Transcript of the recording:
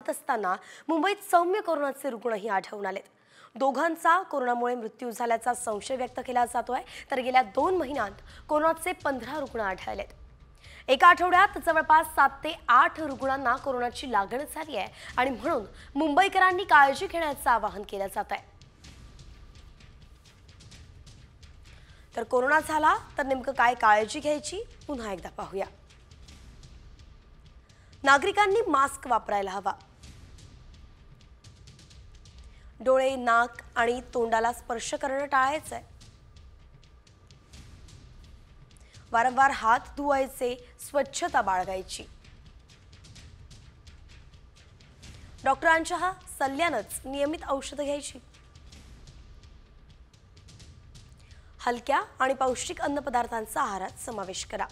पाहत असताना मुंबईत सौम्य कोरोनाचे रुग्णही आढळून आलेत। दोघांचा कोरोनामुळे मृत्यू झाल्याचा संशय व्यक्त केला जातोय, तर गेल्या 2 महिन्यात कोरोनाचे 15 रुग्ण आढळलेत। एका आठवड्यात जवळपास 7 ते 8 रुग्णांना कोरोनाची लागण झाली आहे आणि म्हणून मुंबईकरांनी काळजी घेण्याचं आवाहन केलं जात आहे। तर कोरोना झाला तर नेमकं काय काळजी घ्यायची पुन्हा एकदा पाहूया। नागरिकांनी मास्क वापरायला हवा। डोळे, नाक आणि तोंडाला स्पर्श करणं टाळायचंय। वारंवार हात धुवायचे, स्वच्छता बाळगायची। डॉक्टरांच्या सल्ल्यानंच नियमित औषधं घ्यायची। हलक्या आणि पौष्टिक अन्नपदार्थांचा आहारात समावेश करा।